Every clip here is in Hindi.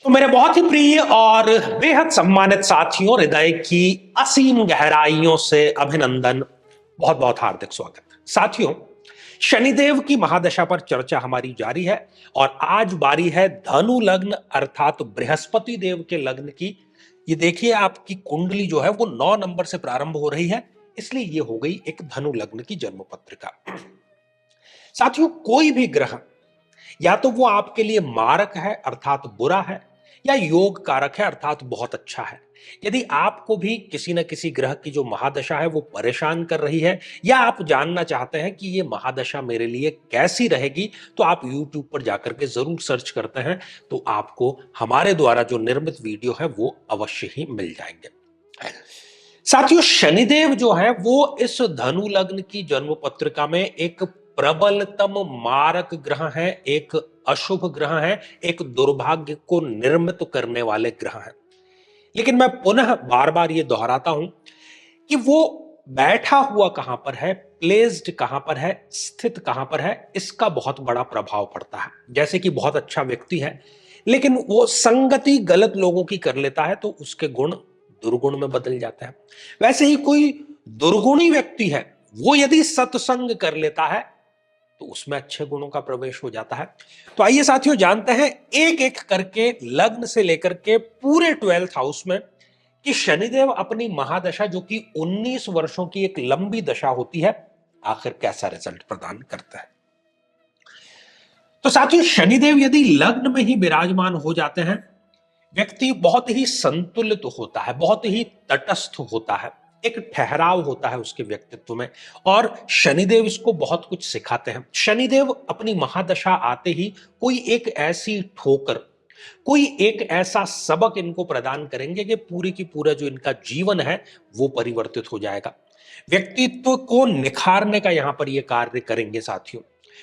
तो मेरे बहुत ही प्रिय और बेहद सम्मानित साथियों, हृदय की असीम गहराइयों से अभिनंदन, बहुत बहुत हार्दिक स्वागत। साथियों, शनिदेव की महादशा पर चर्चा हमारी जारी है और आज बारी है धनु लग्न अर्थात बृहस्पति देव के लग्न की। ये देखिए, आपकी कुंडली जो है वो 9 नंबर से प्रारंभ हो रही है, इसलिए ये हो गई एक धनु लग्न की जन्म पत्रिका। साथियों, कोई भी ग्रह या तो वो आपके लिए मारक है अर्थात बुरा है, या योग कारक है अर्थात बहुत अच्छा है। यदि आपको भी किसी न किसी ग्रह की जो महादशा है वो परेशान कर रही है, या आप जानना चाहते हैं कि ये महादशा मेरे लिए कैसी रहेगी, तो आप YouTube पर जाकर के जरूर सर्च करते हैं, तो आपको हमारे द्वारा जो निर्मित वीडियो है वो अवश्य ही मिल जाएंगे। साथियों, शनिदेव जो है वो इस धनु लग्न की जन्म पत्रिका में एक प्रबलतम मारक ग्रह है, एक अशुभ ग्रह है, एक दुर्भाग्य को निर्मित करने वाले ग्रह है। लेकिन मैं पुनः बार बार ये दोहराता हूं कि वो बैठा हुआ कहां पर है, प्लेस्ड कहां पर है, स्थित कहां पर है, इसका बहुत बड़ा प्रभाव पड़ता है। जैसे कि बहुत अच्छा व्यक्ति है, लेकिन वो संगति गलत लोगों की कर लेता है तो उसके गुण दुर्गुण में बदल जाते हैं। वैसे ही कोई दुर्गुणी व्यक्ति है, वो यदि सत्संग कर लेता है तो उसमें अच्छे गुणों का प्रवेश हो जाता है। तो आइए साथियों, जानते हैं एक एक करके लग्न से लेकर के पूरे 12th हाउस में कि शनिदेव अपनी महादशा, जो कि 19 वर्षों की एक लंबी दशा होती है, आखिर कैसा रिजल्ट प्रदान करता है। तो साथियों, शनिदेव यदि लग्न में ही विराजमान हो जाते हैं, व्यक्ति बहुत ही संतुलित होता है, बहुत ही तटस्थ होता है, एक ठहराव होता है उसके व्यक्तित्व में, और शनिदेव इसको बहुत कुछ सिखाते हैं। शनिदेव अपनी महादशा आते ही कोई एक ऐसी ठोकर, कोई एक ऐसा सबक इनको प्रदान करेंगे कि पूरी की पूरा जो इनका जीवन है वो परिवर्तित हो जाएगा। व्यक्तित्व को निखारने का यहां पर ये कार्य करेंगे। साथियों,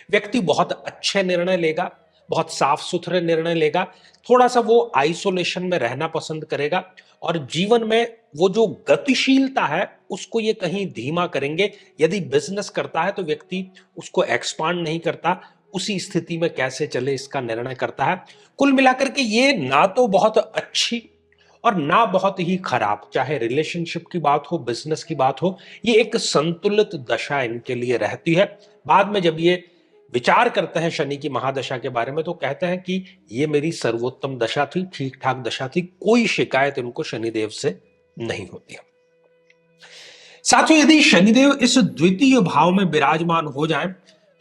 व्यक्ति बहुत अच्छे निर्णय लेगा, बहुत साफ सुथरे निर्णय लेगा, थोड़ा सा वो आइसोलेशन में रहना पसंद करेगा, और जीवन में वो जो गतिशीलता है उसको ये कहीं धीमा करेंगे। यदि बिजनेस करता है तो व्यक्ति उसको एक्सपांड नहीं करता, उसी स्थिति में कैसे चले इसका निर्णय करता है। कुल मिलाकर के ये ना तो बहुत अच्छी और ना बहुत ही खराब, चाहे रिलेशनशिप की बात हो, बिजनेस की बात हो, ये एक संतुलित दशा इनके लिए रहती है। बाद में जब ये विचार करते हैं शनि की महादशा के बारे में, तो कहते हैं कि ये मेरी सर्वोत्तम दशा थी, ठीक ठाक दशा थी, कोई शिकायत इनको शनिदेव से नहीं होती है। साथियों, यदि शनिदेव इस द्वितीय भाव में विराजमान हो जाए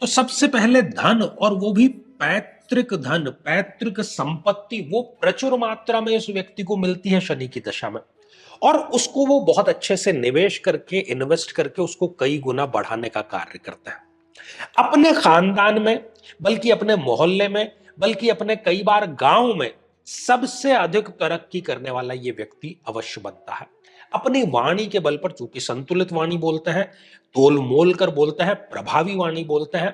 तो सबसे पहले धन, और वो भी पैतृक धन, पैतृक संपत्ति, वो प्रचुर मात्रा में इस व्यक्ति को मिलती है शनि की दशा में, और उसको वो बहुत अच्छे से निवेश करके, इन्वेस्ट करके उसको कई गुना बढ़ाने का कार्य करता है। अपने खानदान में, बल्कि अपने मोहल्ले में, बल्कि अपने कई बार गांव में सबसे अधिक तरक्की करने वाला ये व्यक्ति अवश्य बनता है। अपनी वाणी के बल पर, चूंकि संतुलित वाणी बोलते हैं, तोल मोल कर बोलते हैं, प्रभावी वाणी बोलते हैं,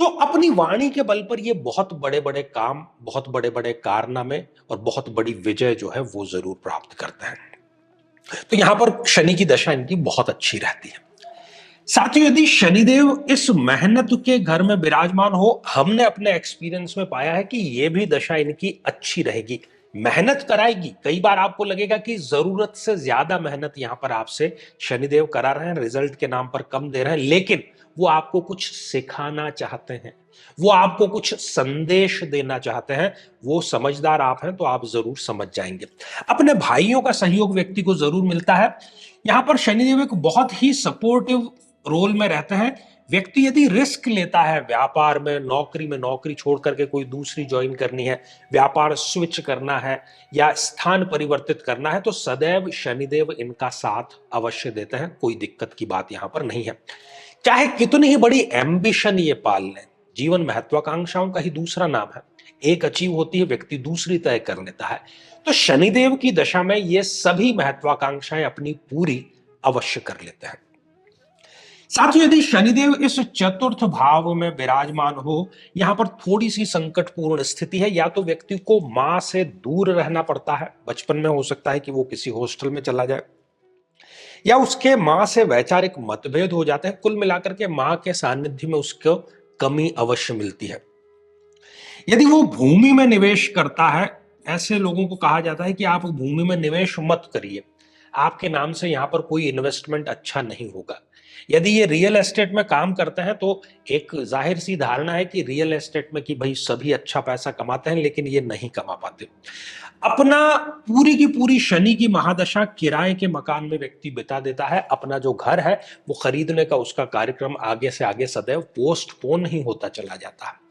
तो अपनी वाणी के बल पर ये बहुत बड़े बड़े काम, बहुत बड़े बड़े कारनामे और बहुत बड़ी विजय जो है वो जरूर प्राप्त करते हैं। तो यहां पर शनि की दशा इनकी बहुत अच्छी रहती है। साथियों, यदि शनिदेव इस मेहनत के घर में विराजमान हो, हमने अपने एक्सपीरियंस में पाया है कि यह भी दशा इनकी अच्छी रहेगी, मेहनत कराएगी। कई बार आपको लगेगा कि जरूरत से ज्यादा मेहनत यहां पर आपसे शनिदेव करा रहे हैं, रिजल्ट के नाम पर कम दे रहे हैं, लेकिन वो आपको कुछ सिखाना चाहते हैं, वो आपको कुछ संदेश देना चाहते हैं। वो समझदार आप हैं तो आप जरूर समझ जाएंगे। अपने भाइयों का सहयोग व्यक्ति को जरूर मिलता है। यहां पर शनिदेव एक बहुत ही सपोर्टिव रोल में रहते हैं। व्यक्ति यदि रिस्क लेता है व्यापार में, नौकरी में, नौकरी छोड़ करके कोई दूसरी ज्वाइन करनी है, व्यापार स्विच करना है, या स्थान परिवर्तित करना है, तो सदैव शनिदेव इनका साथ अवश्य देते हैं। कोई दिक्कत की बात यहां पर नहीं है। चाहे कितनी ही बड़ी एम्बिशन ये पाल लें, जीवन महत्वाकांक्षाओं का ही दूसरा नाम है। एक अचीव होती है, व्यक्ति दूसरी तय कर लेता है। तो शनिदेव की दशा में ये सभी महत्वाकांक्षाएं अपनी पूरी अवश्य कर लेते हैं। साथियों, यदि शनिदेव इस चतुर्थ भाव में विराजमान हो, यहां पर थोड़ी सी संकटपूर्ण स्थिति है। या तो व्यक्ति को मां से दूर रहना पड़ता है, बचपन में हो सकता है कि वो किसी हॉस्टल में चला जाए, या उसके मां से वैचारिक मतभेद हो जाते हैं। कुल मिलाकर के मां के सानिध्य में उसको कमी अवश्य मिलती है। यदि वो भूमि में निवेश करता है, ऐसे लोगों को कहा जाता है कि आप भूमि में निवेश मत करिए, आपके नाम से यहां पर कोई इन्वेस्टमेंट अच्छा नहीं होगा। यदि ये रियल एस्टेट में काम करते हैं तो एक जाहिर सी धारणा है कि रियल एस्टेट में कि भाई सभी अच्छा पैसा कमाते हैं, लेकिन ये नहीं कमा पाते। अपना पूरी की पूरी शनि की महादशा किराए के मकान में व्यक्ति बिता देता है। अपना जो घर है वो खरीदने का उसका कार्यक्रम आगे से आगे सदैव पोस्टपोन ही होता चला जाता है।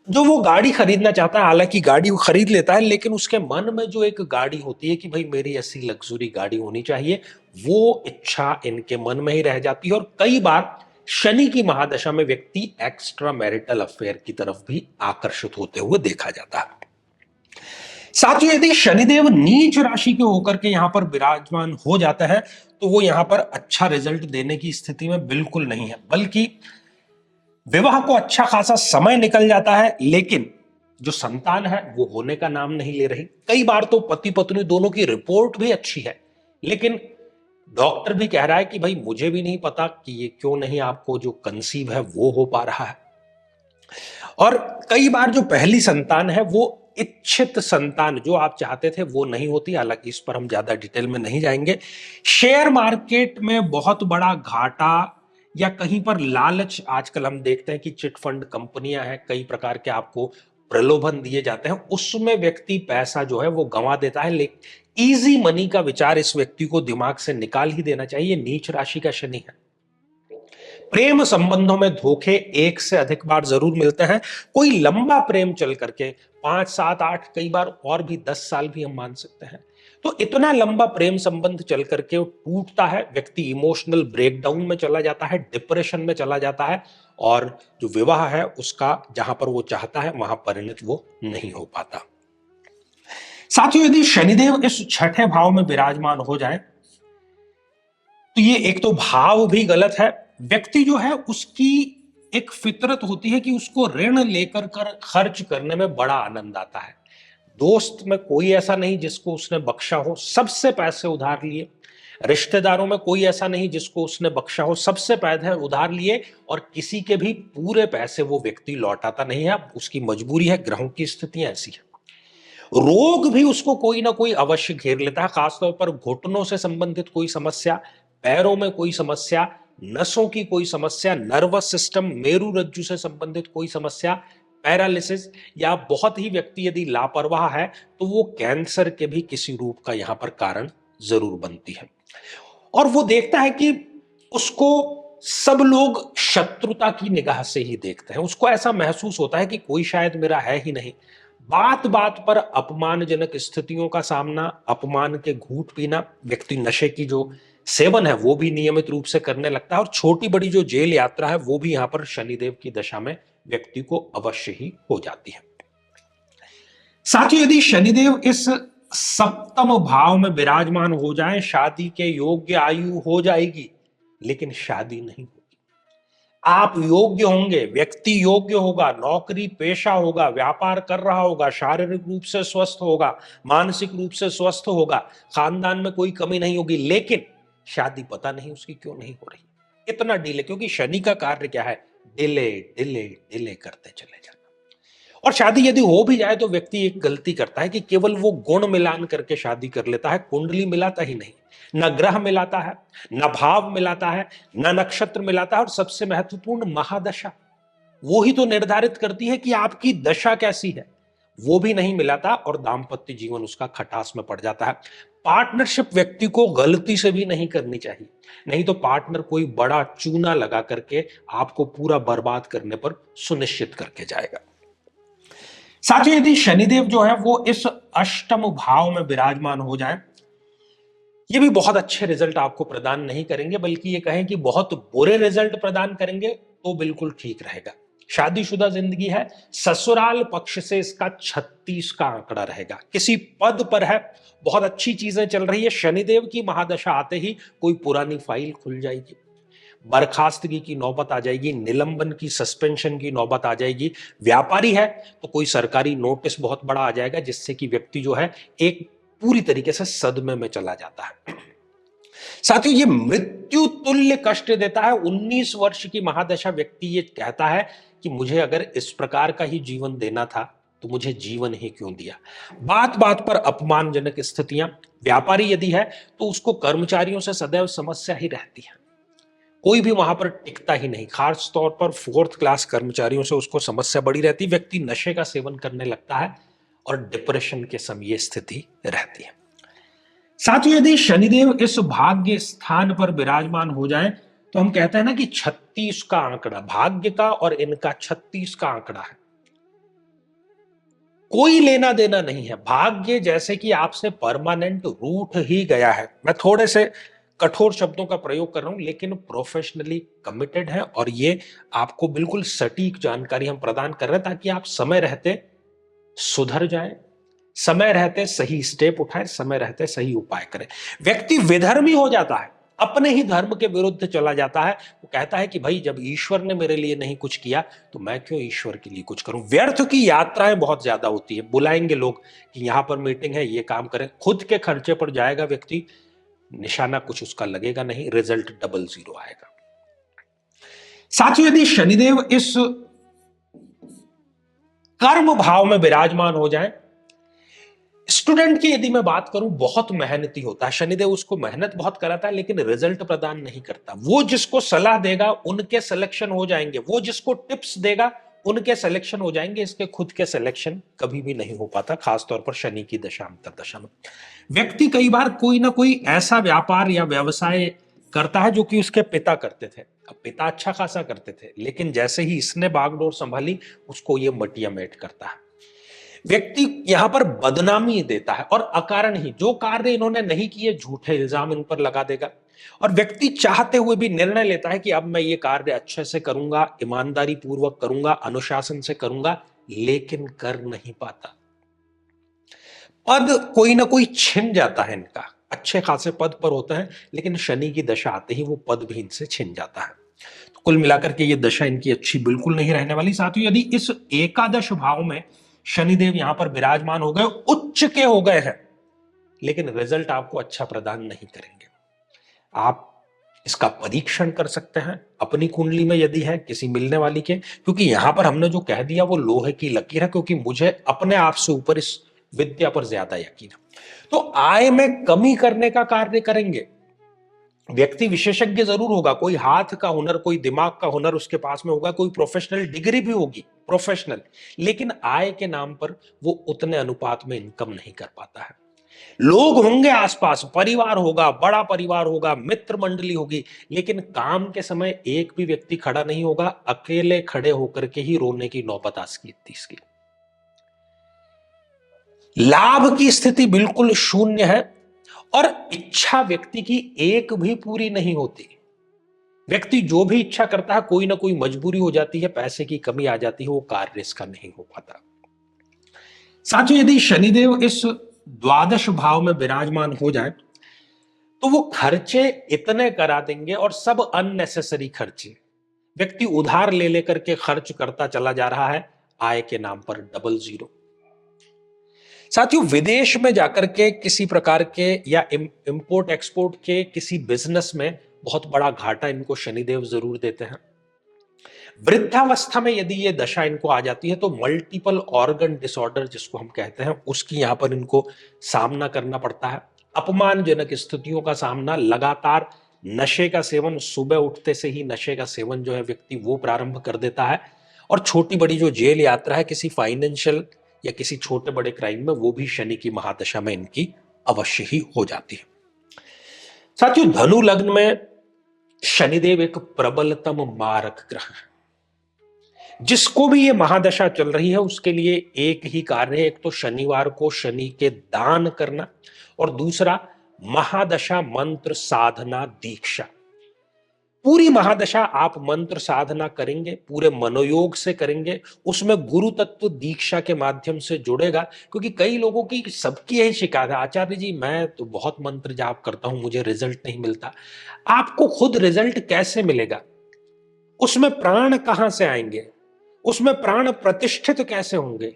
जो वो गाड़ी खरीदना चाहता है, हालांकि गाड़ी वो खरीद लेता है, लेकिन उसके मन में जो एक गाड़ी होती है कि भाई मेरी ऐसी लग्जरी गाड़ी होनी चाहिए, वो इच्छा इनके मन में ही रह जाती है। और कई बार शनि की महादशा में व्यक्ति एक्स्ट्रा मैरिटल अफेयर की तरफ भी आकर्षित होते हुए देखा जाता है। साथियों, यदि शनिदेव नीच राशि के होकर के यहां पर विराजमान हो जाता है तो वो यहां पर अच्छा रिजल्ट देने की स्थिति में बिल्कुल नहीं है, बल्कि विवाह को अच्छा खासा समय निकल जाता है, लेकिन जो संतान है वो होने का नाम नहीं ले रही। कई बार तो पति पत्नी दोनों की रिपोर्ट भी अच्छी है, लेकिन डॉक्टर भी कह रहा है कि भाई मुझे भी नहीं पता कि ये क्यों नहीं आपको जो कंसीव है वो हो पा रहा है। और कई बार जो पहली संतान है वो इच्छित संतान जो आप चाहते थे वो नहीं होती। हालांकि इस पर हम ज्यादा डिटेल में नहीं जाएंगे। शेयर मार्केट में बहुत बड़ा घाटा या कहीं पर लालच, आजकल हम देखते हैं कि चिट फंड कंपनियां हैं, कई प्रकार के आपको प्रलोभन दिए जाते हैं, उसमें व्यक्ति पैसा जो है वो गंवा देता है। लेकिन इजी मनी का विचार इस व्यक्ति को दिमाग से निकाल ही देना चाहिए। नीच राशि का शनि है। प्रेम संबंधों में धोखे एक से अधिक बार जरूर मिलते हैं। कोई लंबा प्रेम चल करके 5, 7, 8, कई बार और भी 10 साल भी हम मान सकते हैं, तो इतना लंबा प्रेम संबंध चल करके वो टूटता है, व्यक्ति इमोशनल ब्रेकडाउन में चला जाता है, डिप्रेशन में चला जाता है, और जो विवाह है उसका जहां पर वो चाहता है वहां परिणत वो नहीं हो पाता। साथियों, यदि शनिदेव इस छठे भाव में विराजमान हो जाए तो ये एक तो भाव भी गलत है। व्यक्ति जो है उसकी एक फितरत होती है कि उसको ऋण लेकर कर खर्च करने में बड़ा आनंद आता है। दोस्त में कोई ऐसा नहीं जिसको उसने बख्शा हो, सबसे पैसे उधार लिए। रिश्तेदारों में कोई ऐसा नहीं जिसको उसने बख्शा हो, सबसे पैसे उधार लिए, और किसी के भी पूरे पैसे वो व्यक्ति लौटाता नहीं है। उसकी मजबूरी है, ग्रहों की स्थितियां ऐसी है। रोग भी उसको कोई ना कोई अवश्य घेर लेता है, खासतौर पर घुटनों से संबंधित कोई समस्या, पैरों में कोई समस्या, नसों की कोई समस्या, नर्वस सिस्टम, मेरु रज्जु से संबंधित कोई समस्या, पैरालिसिस, या बहुत ही व्यक्ति यदि लापरवाह है तो वो कैंसर के भी किसी रूप का यहां पर कारण जरूर बनती है। और वो देखता है कि उसको सब लोग शत्रुता की निगाह से ही देखते हैं। उसको ऐसा महसूस होता है कि कोई शायद मेरा है ही नहीं। बात बात पर अपमानजनक स्थितियों का सामना, अपमान के घूंट पीना, व्यक्ति नशे की जो सेवन है वो भी नियमित रूप से करने लगता है, और छोटी बड़ी जो जेल यात्रा है वो भी यहां पर शनिदेव की दशा में व्यक्ति को अवश्य ही हो जाती है। साथियों, यदि शनिदेव इस सप्तम भाव में विराजमान हो जाए, शादी के योग्य आयु हो जाएगी, लेकिन शादी नहीं होगी। आप योग्य होंगे, व्यक्ति योग्य होगा, नौकरी पेशा होगा, व्यापार कर रहा होगा, शारीरिक रूप से स्वस्थ होगा, मानसिक रूप से स्वस्थ होगा, खानदान में कोई कमी नहीं होगी, लेकिन शादी पता नहीं उसकी क्यों नहीं हो रही। इतना डिले, क्योंकि शनि का कार्य क्या है? डिले डिले डिले करते चले जाना। और शादी यदि हो भी जाए तो व्यक्ति एक गलती करता है कि केवल वो गुण मिलान करके शादी कर लेता है, कुंडली मिलाता ही नहीं। न ग्रह मिलाता है, न भाव मिलाता है, न नक्षत्र मिलाता है, और सबसे महत्वपूर्ण महादशा, वो ही तो निर्धारित करती है कि आपकी दशा कैसी है, वो भी नहीं मिलाता, और दाम्पत्य जीवन उसका खटास में पड़ जाता है। पार्टनरशिप व्यक्ति को गलती से भी नहीं करनी चाहिए, नहीं तो पार्टनर कोई बड़ा चूना लगा करके आपको पूरा बर्बाद करने पर सुनिश्चित करके जाएगा। साथियों, यदि शनिदेव जो है वो इस अष्टम भाव में विराजमान हो जाए, ये भी बहुत अच्छे रिजल्ट आपको प्रदान नहीं करेंगे, बल्कि ये कहें कि बहुत बुरे रिजल्ट प्रदान करेंगे तो बिल्कुल ठीक रहेगा। शादीशुदा जिंदगी है, ससुराल पक्ष से इसका 36 का आंकड़ा रहेगा। किसी पद पर है, बहुत अच्छी चीजें चल रही है, शनिदेव की महादशा आते ही कोई पुरानी फाइल खुल जाएगी, बर्खास्तगी की नौबत आ जाएगी, निलंबन की, सस्पेंशन की नौबत आ जाएगी। व्यापारी है तो कोई सरकारी नोटिस बहुत बड़ा आ जाएगा, जिससे कि व्यक्ति जो है एक पूरी तरीके से सदमे में चला जाता है। साथियों, ये मृत्यु तुल्य कष्ट देता है। 19 वर्ष की महादशा व्यक्ति ये कहता है कि मुझे अगर इस प्रकार का ही जीवन देना था तो मुझे जीवन ही क्यों दिया। बात बात पर अपमानजनक स्थितियां। व्यापारी यदि है तो उसको कर्मचारियों से सदैव समस्या ही रहती है, कोई भी वहां पर टिकता ही नहीं, खास तौर पर फोर्थ क्लास कर्मचारियों से उसको समस्या बड़ी रहती। व्यक्ति नशे का सेवन करने लगता है और डिप्रेशन के समय ये स्थिति रहती है। साथियों, यदि शनिदेव इस भाग्य स्थान पर विराजमान हो जाए तो हम कहते हैं ना कि 36 का आंकड़ा, भाग्य का और इनका 36 का आंकड़ा है। कोई लेना देना नहीं है, भाग्य जैसे कि आपसे परमानेंट रूठ ही गया है। मैं थोड़े से कठोर शब्दों का प्रयोग कर रहा हूं, लेकिन प्रोफेशनली कमिटेड है और ये आपको बिल्कुल सटीक जानकारी हम प्रदान कर रहे हैं ताकि आप समय रहते सुधर जाएं, समय रहते सही स्टेप उठाएं, समय रहते सही उपाय करें। व्यक्ति विधर्मी हो जाता है, अपने ही धर्म के विरुद्ध चला जाता है। वो कहता है कि भाई जब ईश्वर ने मेरे लिए नहीं कुछ किया तो मैं क्यों ईश्वर के लिए कुछ करूं। व्यर्थ की यात्राएं बहुत ज्यादा होती है, बुलाएंगे लोग कि यहां पर मीटिंग है, ये काम करें, खुद के खर्चे पर जाएगा व्यक्ति, निशाना कुछ उसका लगेगा नहीं, रिजल्ट डबल जीरो आएगा। साथियों, यदि शनिदेव इस कर्म भाव में विराजमान हो जाए, स्टूडेंट की यदि मैं बात करूं, बहुत मेहनती होता है, शनिदेव उसको मेहनत बहुत कराता है लेकिन रिजल्ट प्रदान नहीं करता। वो जिसको सलाह देगा उनके सिलेक्शन हो जाएंगे, वो जिसको टिप्स देगा उनके सिलेक्शन हो जाएंगे, इसके खुद के सिलेक्शन कभी भी नहीं हो पाता, खासतौर पर शनि की दशा अंतरदशा में। व्यक्ति कई बार कोई ना कोई ऐसा व्यापार या व्यवसाय करता है जो कि उसके पिता करते थे। अब पिता अच्छा खासा करते थे, लेकिन जैसे ही इसने बागडोर संभाली उसको ये मटिया मेट करता है। व्यक्ति यहां पर बदनामी देता है और अकारण ही जो कार्य इन्होंने नहीं किए झूठे इल्जाम इन पर लगा देगा। और व्यक्ति चाहते हुए भी निर्णय लेता है कि अब मैं ये कार्य अच्छे से करूंगा, ईमानदारी पूर्वक करूंगा, अनुशासन से करूंगा, लेकिन कर नहीं पाता। पद कोई ना कोई छिन जाता है इनका, अच्छे खासे पद पर होता है लेकिन शनि की दशा आते ही वो पद भी इनसे छिन जाता है। तो कुल मिलाकर के ये दशा इनकी अच्छी बिल्कुल नहीं रहने वाली। साथियों, यदि इस एकादश भाव में शनिदेव यहां पर विराजमान हो गए, उच्च के हो गए हैं, लेकिन रिजल्ट आपको अच्छा प्रदान नहीं करेंगे। आप इसका परीक्षण कर सकते हैं अपनी कुंडली में यदि है किसी मिलने वाली के, क्योंकि यहां पर हमने जो कह दिया वो लोहे की लकीर है, क्योंकि मुझे अपने आप से ऊपर इस विद्या पर ज्यादा यकीन है। तो आय में कमी करने का कार्य करेंगे। व्यक्ति विशेषज्ञ जरूर होगा, कोई हाथ का हुनर, कोई दिमाग का हुनर उसके पास में होगा, कोई प्रोफेशनल डिग्री भी होगी प्रोफेशनल, लेकिन आय के नाम पर वो उतने अनुपात में इनकम नहीं कर पाता है। लोग होंगे आसपास, परिवार होगा, बड़ा परिवार होगा, मित्र मंडली होगी, लेकिन काम के समय एक भी व्यक्ति खड़ा नहीं होगा, अकेले खड़े होकर के ही रोने की नौबत आ सकती है इसकी। लाभ की स्थिति बिल्कुल शून्य है और इच्छा व्यक्ति की एक भी पूरी नहीं होती। व्यक्ति जो भी इच्छा करता है कोई ना कोई मजबूरी हो जाती है, पैसे की कमी आ जाती है, वो कार्य इसका नहीं हो पाता। साथियों, यदि शनिदेव इस द्वादश भाव में विराजमान हो जाए तो वो खर्चे इतने करा देंगे और सब अननेसेसरी खर्चे, व्यक्ति उधार ले लेकर के खर्च करता चला जा रहा है, आय के नाम पर डबल जीरो। साथियों, विदेश में जाकर के किसी प्रकार के या इंपोर्ट एक्सपोर्ट के किसी बिजनेस में बहुत बड़ा घाटा इनको शनिदेव जरूर देते हैं। वृद्धावस्था में यदि ये दशा इनको आ जाती है तो मल्टीपल ऑर्गन डिसऑर्डर जिसको हम कहते हैं उसकी यहां पर इनको सामना करना पड़ता है। अपमानजनक स्थितियों का सामना, लगातार नशे का सेवन, सुबह उठते से ही नशे का सेवन जो है व्यक्ति वो प्रारंभ कर देता है, और छोटी बड़ी जो जेल यात्रा है किसी फाइनेंशियल या किसी छोटे बड़े क्राइम में, वो भी शनि की महादशा में इनकी अवश्य ही हो जाती है। साथियों, धनु लग्न में शनिदेव एक प्रबलतम मारक ग्रह है। जिसको भी ये महादशा चल रही है उसके लिए एक ही कार्य है, एक तो शनिवार को शनि के दान करना और दूसरा महादशा मंत्र साधना दीक्षा। पूरी महादशा आप मंत्र साधना करेंगे, पूरे मनोयोग से करेंगे, उसमें गुरु तत्व दीक्षा के माध्यम से जुड़ेगा। क्योंकि कई लोगों की, सबकी यही शिकायत है, आचार्य जी मैं तो बहुत मंत्र जाप करता हूं, मुझे रिजल्ट नहीं मिलता। आपको खुद रिजल्ट कैसे मिलेगा? उसमें प्राण कहां से आएंगे? उसमें प्राण प्रतिष्ठित कैसे होंगे?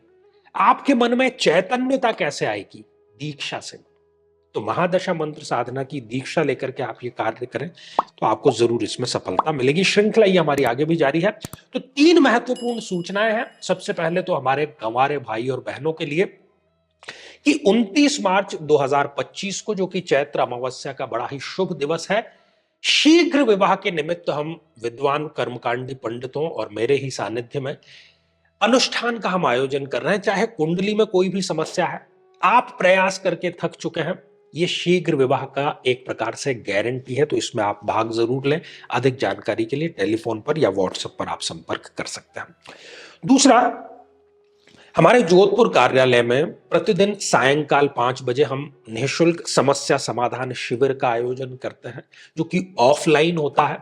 आपके मन में चैतन्यता कैसे आएगी? दीक्षा से। तो महादशा मंत्र साधना की दीक्षा लेकर के आप ये कार्य करें तो आपको जरूर इसमें सफलता मिलेगी। श्रृंखला ये हमारी आगे भी जारी है। तो 3 महत्वपूर्ण सूचनाएं हैं। सबसे पहले तो हमारे गंवारे भाई और बहनों के लिए कि 29 मार्च 2025 को, जो कि चैत्र अमावस्या का बड़ा ही शुभ दिवस है, शीघ्र विवाह के निमित्त हम विद्वान कर्मकांडी पंडितों और मेरे ही सानिध्य में अनुष्ठान का हम आयोजन कर रहे हैं। चाहे कुंडली में कोई भी समस्या है, आप प्रयास करके थक चुके हैं, ये शीघ्र विवाह का एक प्रकार से गारंटी है, तो इसमें आप भाग जरूर लें। अधिक जानकारी के लिए टेलीफोन पर या व्हाट्सएप पर आप संपर्क कर सकते हैं। दूसरा, हमारे जोधपुर कार्यालय में प्रतिदिन सायंकाल 5 बजे हम निःशुल्क समस्या समाधान शिविर का आयोजन करते हैं, जो कि ऑफलाइन होता है।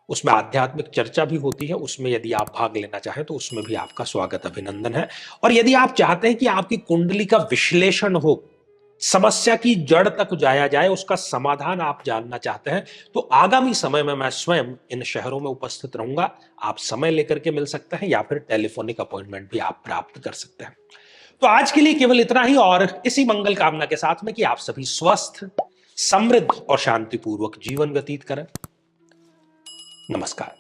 उसमें आध्यात्मिक चर्चा भी होती है। उसमें यदि आप भाग लेना चाहें तो उसमें भी आपका स्वागत, अभिनंदन है। और यदि आप चाहते हैं कि आपकी कुंडली का विश्लेषण हो, समस्या की जड़ तक जाया जाए, उसका समाधान आप जानना चाहते हैं, तो आगामी समय में मैं स्वयं इन शहरों में उपस्थित रहूंगा। आप समय लेकर के मिल सकते हैं या फिर टेलीफोनिक अपॉइंटमेंट भी आप प्राप्त कर सकते हैं। तो आज के लिए केवल इतना ही, और इसी मंगल कामना के साथ में कि आप सभी स्वस्थ, समृद्ध और शांतिपूर्वक जीवन व्यतीत करें। नमस्कार।